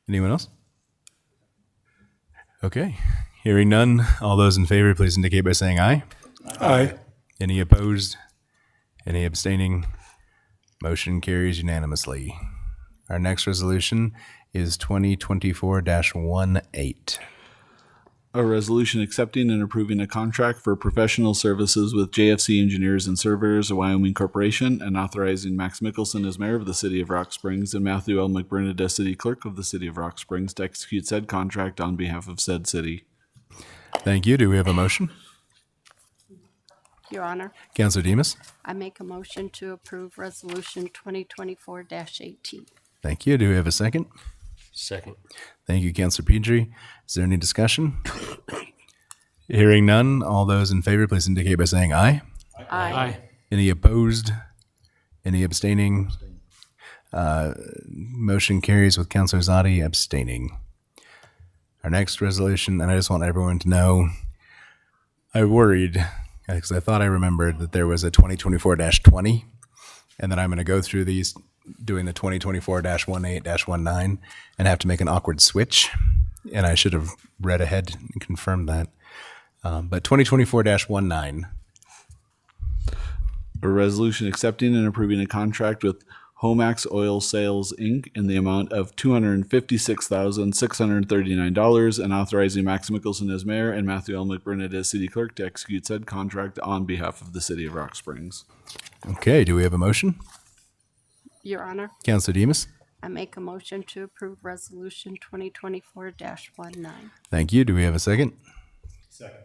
Anyone else? Okay. Hearing none, all those in favor, please indicate by saying aye. Aye. Any opposed? Any abstaining? Motion carries unanimously. Our next resolution is 2024-18. A resolution accepting and approving a contract for professional services with JFC Engineers and Surveyors, a Wyoming corporation, and authorizing Max Mickelson as mayor of the City of Rock Springs and Matthew L. McBurnett as city clerk of the City of Rock Springs to execute said contract on behalf of said city. Thank you. Do we have a motion? Your Honor, Councilor Demas? I make a motion to approve Resolution 2024-18. Thank you. Do we have a second? Second. Thank you, Councilor Pedri. Is there any discussion? Hearing none, all those in favor, please indicate by saying aye. Aye. Any opposed? Any abstaining? Motion carries with Councilor Zadi abstaining. Our next resolution, and I just want everyone to know, I worried because I thought I remembered that there was a 2024-20, and then I'm going to go through these doing the 2024-18-19 and have to make an awkward switch, and I should have read ahead and confirmed that. But 2024-19. A resolution accepting and approving a contract with Homax Oil Sales, Inc. in the amount of $256,639 and authorizing Max Mickelson as mayor and Matthew L. McBurnett as city clerk to execute said contract on behalf of the city of Rock Springs. Okay, do we have a motion? Your Honor, Councilor Demus? I make a motion to approve Resolution 2024-19. Thank you. Do we have a second? Second.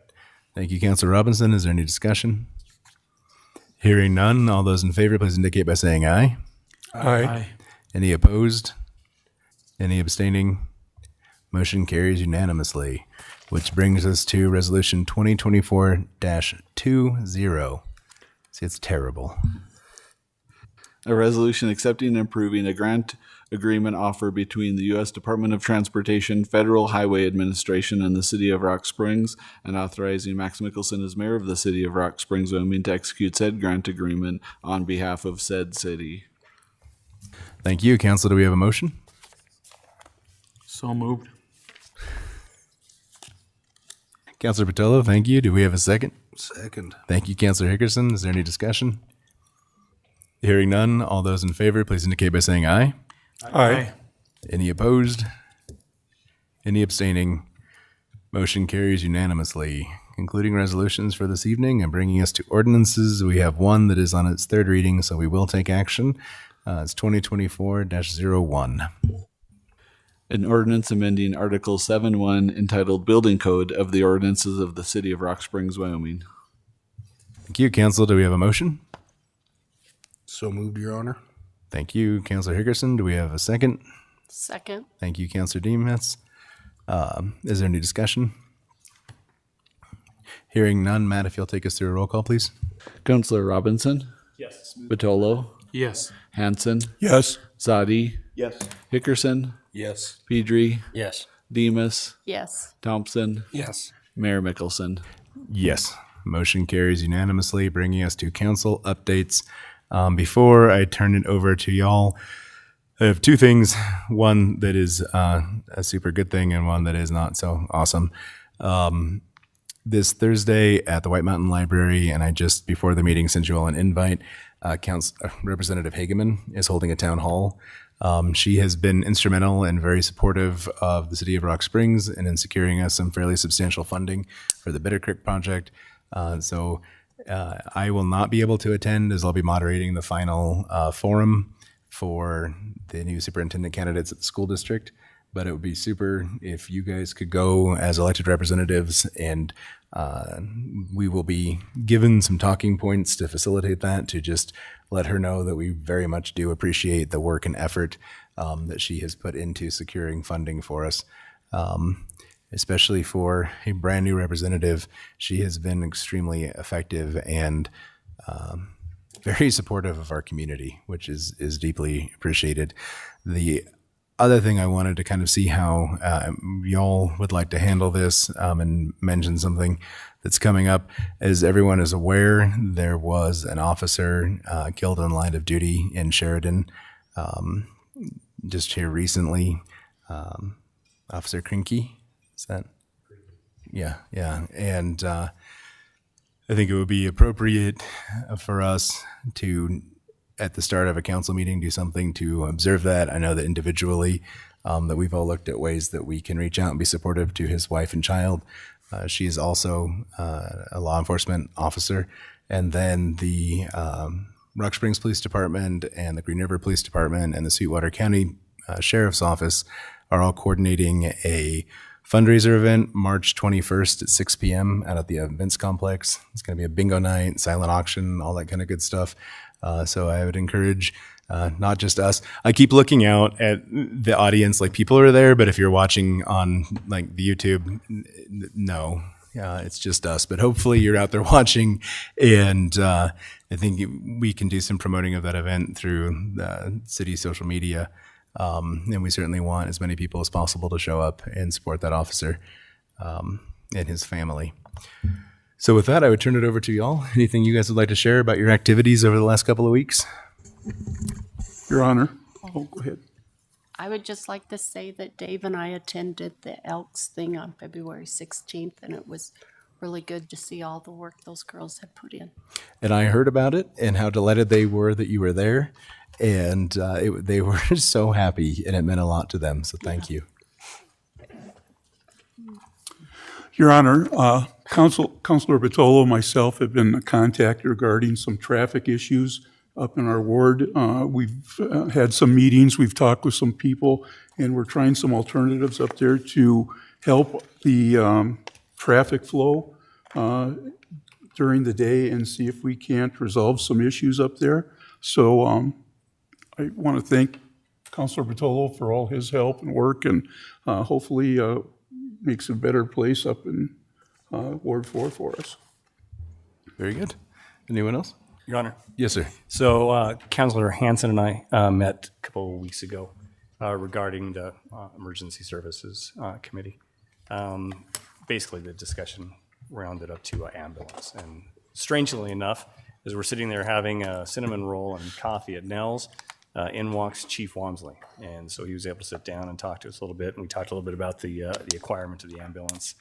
Thank you, Councilor Robinson. Is there any discussion? Hearing none, all those in favor, please indicate by saying aye. Aye. Any opposed? Any abstaining? Motion carries unanimously, which brings us to Resolution 2024-20. See, it's terrible. A resolution accepting and approving a grant agreement offer between the U.S. Department of Transportation, Federal Highway Administration, and the City of Rock Springs, and authorizing Max Mickelson as mayor of the City of Rock Springs, Wyoming, to execute said grant agreement on behalf of said city. Thank you. Council, do we have a motion? So moved. Councilor Patillo, thank you. Do we have a second? Second. Thank you, Councilor Hickerson. Is there any discussion? Hearing none, all those in favor, please indicate by saying aye. Aye. Any opposed? Any abstaining? Motion carries unanimously. Concluding resolutions for this evening and bringing us to ordinances. We have one that is on its third reading, so we will take action. It's 2024-01. An ordinance amending Article 7.1 entitled Building Code of the Ordinances of the City of Rock Springs, Wyoming. Thank you, Council. Do we have a motion? So moved, Your Honor. Thank you, Councilor Hickerson. Do we have a second? Second. Thank you, Councilor Demas. Is there any discussion? Hearing none, Matt, if you'll take us through a roll call, please. Councilor Robinson? Yes. Batolo? Yes. Hanson? Yes. Zadi? Yes. Hickerson? Yes. Pedri? Yes. Demas? Yes. Thompson? Yes. Mayor Mickelson? Yes. Motion carries unanimously, bringing us to council updates. Before I turn it over to y'all, I have two things. One that is a super good thing and one that is not so awesome. This Thursday at the White Mountain Library, and I just before the meeting sent you all an invite, Representative Hageman is holding a town hall. She has been instrumental and very supportive of the city of Rock Springs and in securing us some fairly substantial funding for the Bitter Creek project. So I will not be able to attend as I'll be moderating the final forum for the new superintendent candidates at the school district. But it would be super if you guys could go as elected representatives, and we will be given some talking points to facilitate that, to just let her know that we very much do appreciate the work and effort that she has put into securing funding for us. Especially for a brand new representative, she has been extremely effective and very supportive of our community, which is deeply appreciated. The other thing I wanted to kind of see how y'all would like to handle this and mention something that's coming up. As everyone is aware, there was an officer killed in the line of duty in Sheridan just here recently. Officer Krinke, is that? Yeah. And I think it would be appropriate for us to, at the start of a council meeting, do something to observe that. I know that individually that we've all looked at ways that we can reach out and be supportive to his wife and child. She is also a law enforcement officer. And then the Rock Springs Police Department and the Green River Police Department and the Sweetwater County Sheriff's Office are all coordinating a fundraiser event March 21st at 6 p.m. out at the events complex. It's going to be a bingo night, silent auction, all that kind of good stuff. So I would encourage not just us. I keep looking out at the audience, like people are there, but if you're watching on like the YouTube, no, it's just us. But hopefully you're out there watching, and I think we can do some promoting of that event through the city social media. And we certainly want as many people as possible to show up and support that officer and his family. So with that, I would turn it over to y'all. Anything you guys would like to share about your activities over the last couple of weeks? Your Honor. Oh, go ahead. I would just like to say that Dave and I attended the Elks thing on February 16th, and it was really good to see all the work those girls have put in. And I heard about it and how delighted they were that you were there. And they were so happy, and it meant a lot to them. So thank you. Your Honor, Councilor Batolo and myself have been contacted regarding some traffic issues up in our ward. We've had some meetings, we've talked with some people, and we're trying some alternatives up there to help the traffic flow during the day and see if we can't resolve some issues up there. So I want to thank Councilor Batolo for all his help and work, and hopefully makes a better place up in Ward 4 for us. Very good. Anyone else? Your Honor. Yes, sir. So Councilor Hanson and I met a couple of weeks ago regarding the Emergency Services Committee. Basically, the discussion rounded up to ambulance. And strangely enough, as we're sitting there having a cinnamon roll and coffee at Nell's, in walks Chief Wamsley. And so he was able to sit down and talk to us a little bit. And we talked a little bit about the acquirement of the ambulance.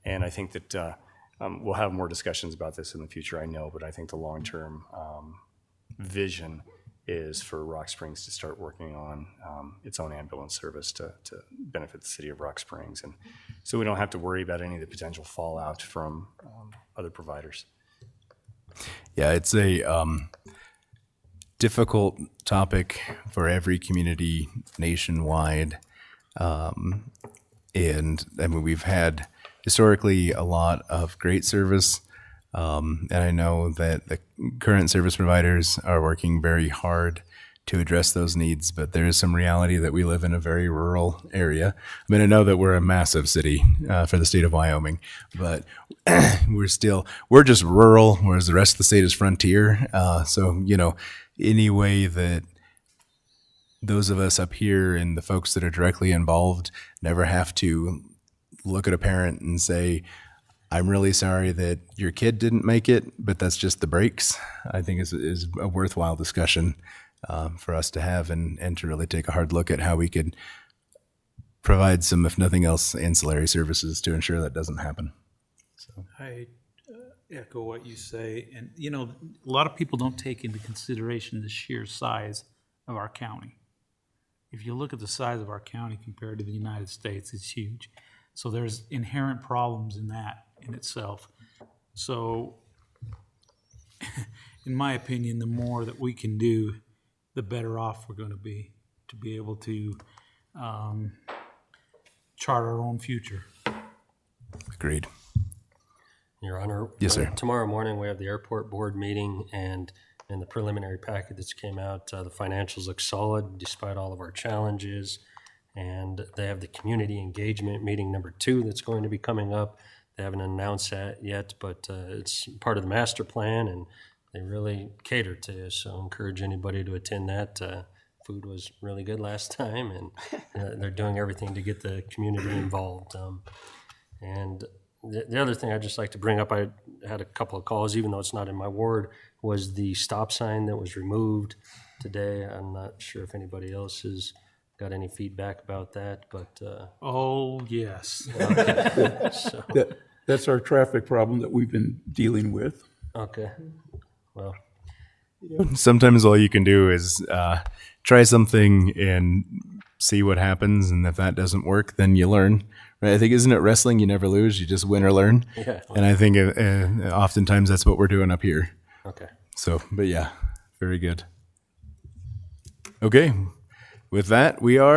And I think that we'll have more discussions about this in the future, I know, but I think the long-term vision is for Rock Springs to start working on its own ambulance service to benefit the city of Rock Springs. And so we don't have to worry about any of the potential fallout from other providers. Yeah, it's a difficult topic for every community nationwide. And I mean, we've had historically a lot of great service. And I know that the current service providers are working very hard to address those needs, but there is some reality that we live in a very rural area. I mean, I know that we're a massive city for the state of Wyoming, but we're just rural, whereas the rest of the state is frontier. So, you know, any way that those of us up here and the folks that are directly involved never have to look at a parent and say, I'm really sorry that your kid didn't make it, but that's just the breaks, I think is a worthwhile discussion for us to have and to really take a hard look at how we could provide some, if nothing else, ancillary services to ensure that doesn't happen. So. I echo what you say. And, you know, a lot of people don't take into consideration the sheer size of our county. If you look at the size of our county compared to the United States, it's huge. So there's inherent problems in that in itself. So in my opinion, the more that we can do, the better off we're going to be able to chart our own future. Agreed. Your Honor. Yes, sir. Tomorrow morning, we have the airport board meeting, and in the preliminary packet that's came out, the financials look solid despite all of our challenges. And they have the community engagement meeting number 2 that's going to be coming up. They haven't announced that yet, but it's part of the master plan, and they really cater to us. So I encourage anybody to attend that. Food was really good last time, and they're doing everything to get the community involved. And the other thing I'd just like to bring up, I had a couple of calls, even though it's not in my ward, was the stop sign that was removed today. I'm not sure if anybody else has got any feedback about that, but... Oh, yes. Okay. So. That's our traffic problem that we've been dealing with. Okay. Well... Sometimes all you can do is try something and see what happens, and if that doesn't work, then you learn. Right? I think, isn't it wrestling? You never lose, you just win or learn. Yeah. And I think oftentimes that's what we're doing up here. Okay. So, but yeah, very good. Okay, with that, we are